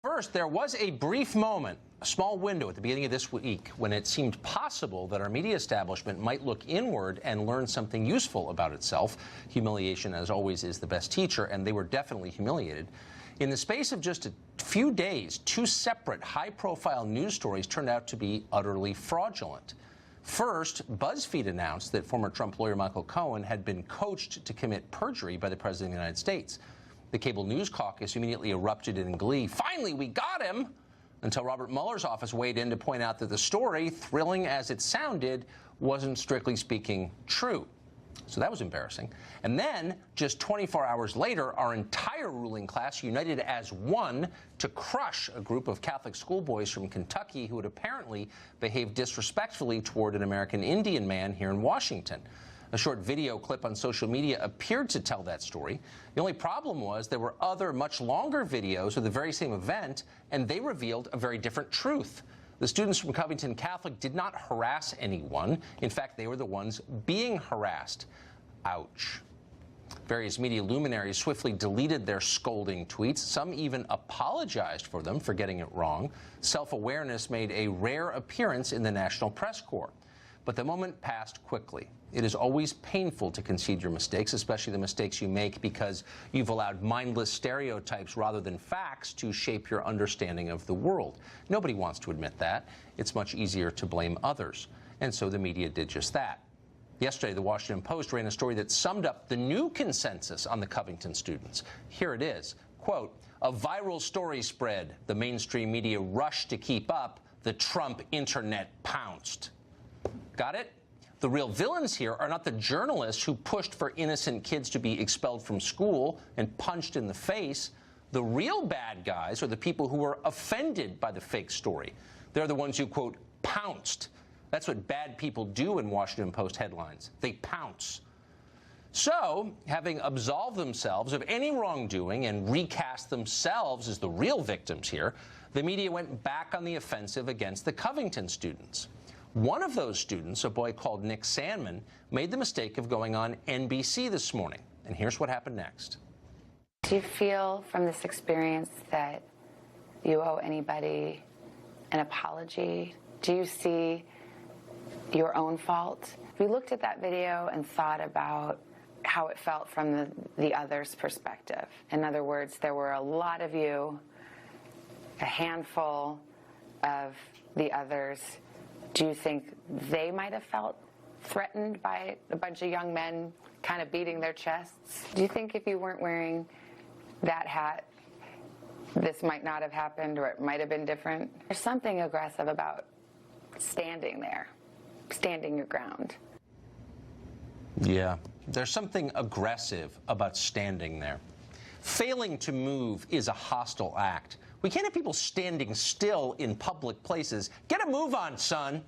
First, there was a brief moment, a small window at the beginning of this week when it seemed possible that our media establishment might look inward and learn something useful about itself. Humiliation, as always, is the best teacher, and they were definitely humiliated. In the space of just a few days, two separate high-profile news stories turned out to be utterly fraudulent. First, BuzzFeed announced that former Trump lawyer Michael Cohen had been coached to commit perjury by the President of the United States. The cable news caucus immediately erupted in glee. Finally, we got him! Until Robert Mueller's office weighed in to point out that the story, thrilling as it sounded, wasn't strictly speaking true. So that was embarrassing. And then, just 24 hours later, our entire ruling class united as one to crush a group of Catholic schoolboys from Kentucky who had apparently behaved disrespectfully toward an American Indian man here in Washington. A short video clip on social media appeared to tell that story. The only problem was there were other, much longer videos of the very same event, and they revealed a very different truth. The students from Covington Catholic did not harass anyone. In fact, they were the ones being harassed. Ouch. Various media luminaries swiftly deleted their scolding tweets. Some even apologized for them for getting it wrong. Self-awareness made a rare appearance in the National Press Corps. But the moment passed quickly. It is always painful to concede your mistakes, especially the mistakes you make because you've allowed mindless stereotypes rather than facts to shape your understanding of the world. Nobody wants to admit that. It's much easier to blame others. And so the media did just that. Yesterday, the Washington Post ran a story that summed up the new consensus on the Covington students. Here it is. Quote, a viral story spread. The mainstream media rushed to keep up. The Trump internet pounced. Got it? The real villains here are not the journalists who pushed for innocent kids to be expelled from school and punched in the face. The real bad guys are the people who were offended by the fake story. They're the ones who, quote, pounced. That's what bad people do in Washington Post headlines. They pounce. So, having absolved themselves of any wrongdoing and recast themselves as the real victims here, the media went back on the offensive against the Covington students. One of those students, a boy called Nick Sandmann, made the mistake of going on NBC this morning. And here's what happened next. Do you feel from this experience that you owe anybody an apology? Do you see your own fault? We looked at that video and thought about how it felt from the other's perspective. In other words, there were a lot of you, a handful of the others. Do you think they might have felt threatened by a bunch of young men kind of beating their chests? Do you think if you weren't wearing that hat, this might not have happened, or it might have been different? There's something aggressive about standing there, standing your ground. Yeah, there's something aggressive about standing there. Failing to move is a hostile act. We can't have people standing still in public places. Get a move on, son.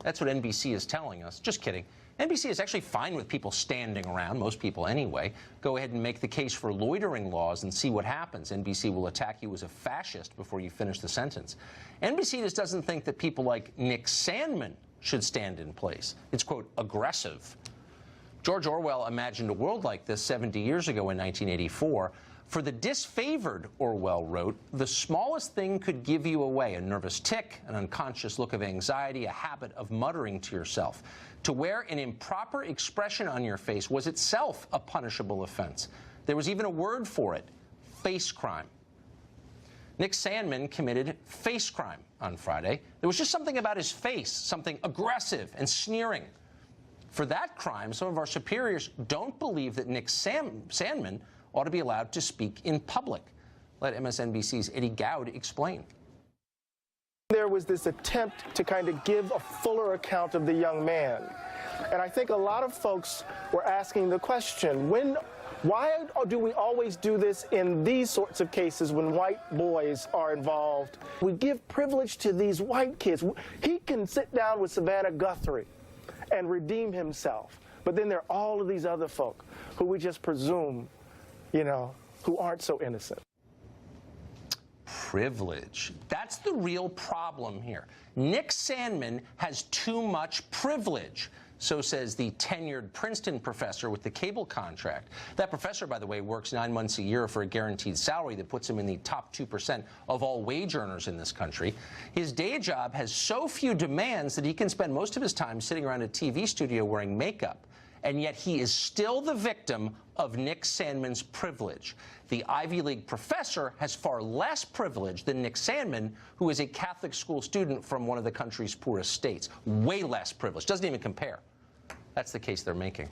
That's what NBC is telling us. Just kidding. NBC is actually fine with people standing around, most people anyway. Go ahead and make the case for loitering laws and see what happens. NBC will attack you as a fascist before you finish the sentence. NBC just doesn't think that people like Nick Sandmann should stand in place. It's, quote, aggressive. George Orwell imagined a world like this 70 years ago in 1984. For the disfavored, Orwell wrote, the smallest thing could give you away: a nervous tic, an unconscious look of anxiety, a habit of muttering to yourself. To wear an improper expression on your face was itself a punishable offense. There was even a word for it: face crime. Nick Sandmann committed face crime on Friday. There was just something about his face, something aggressive and sneering. For that crime, some of our superiors don't believe that Nick Sandmann ought to be allowed to speak in public. Let MSNBC's Eddie Gowd explain. There was this attempt to kind of give a fuller account of the young man. And I think a lot of folks were asking the question, why do we always do this in these sorts of cases when white boys are involved? We give privilege to these white kids. He can sit down with Savannah Guthrie and redeem himself. But then there are all of these other folk who we just presume, who aren't so innocent. Privilege. That's the real problem here. Nick Sandmann has too much privilege. So says the tenured Princeton professor with the cable contract. That professor, by the way, works 9 months a year for a guaranteed salary that puts him in the top 2% of all wage earners in this country. His day job has so few demands that he can spend most of his time sitting around a TV studio wearing makeup. And yet he is still the victim of Nick Sandmann's privilege. The Ivy League professor has far less privilege than Nick Sandmann, who is a Catholic school student from one of the country's poorest states. Way less privilege. Doesn't even compare. That's the case they're making.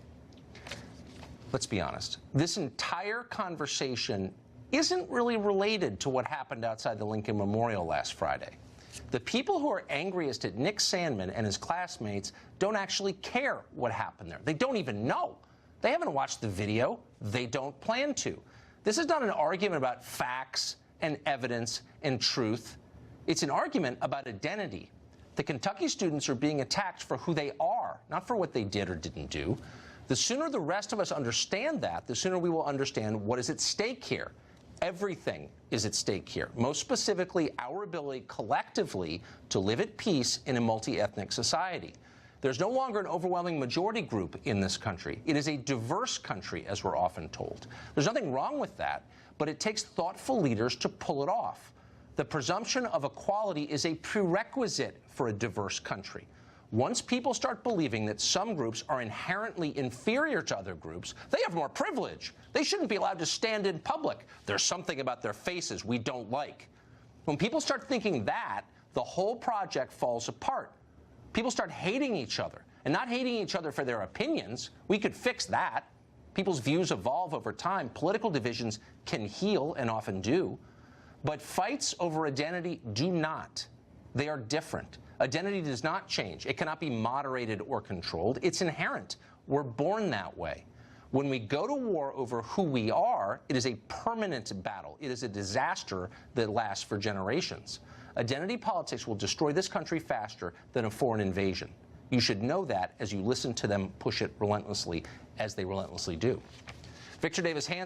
Let's be honest. This entire conversation isn't really related to what happened outside the Lincoln Memorial last Friday. The people who are angriest at Nick Sandmann and his classmates don't actually care what happened there. They don't even know. They haven't watched the video. They don't plan to. This is not an argument about facts and evidence and truth. It's an argument about identity. The Kentucky students are being attacked for who they are, not for what they did or didn't do. The sooner the rest of us understand that, the sooner we will understand what is at stake here. Everything is at stake here. Most specifically, our ability collectively to live at peace in a multi-ethnic society. There's no longer an overwhelming majority group in this country. It is a diverse country, as we're often told. There's nothing wrong with that, but it takes thoughtful leaders to pull it off. The presumption of equality is a prerequisite for a diverse country. Once people start believing that some groups are inherently inferior to other groups, they have more privilege. They shouldn't be allowed to stand in public. There's something about their faces we don't like. When people start thinking that, the whole project falls apart. People start hating each other, and not hating each other for their opinions. We could fix that. People's views evolve over time. Political divisions can heal, and often do. But fights over identity do not. They are different. Identity does not change. It cannot be moderated or controlled. It's inherent. We're born that way. When we go to war over who we are, it is a permanent battle. It is a disaster that lasts for generations. Identity politics will destroy this country faster than a foreign invasion. You should know that as you listen to them push it relentlessly, as they relentlessly do. Victor Davis Hanson.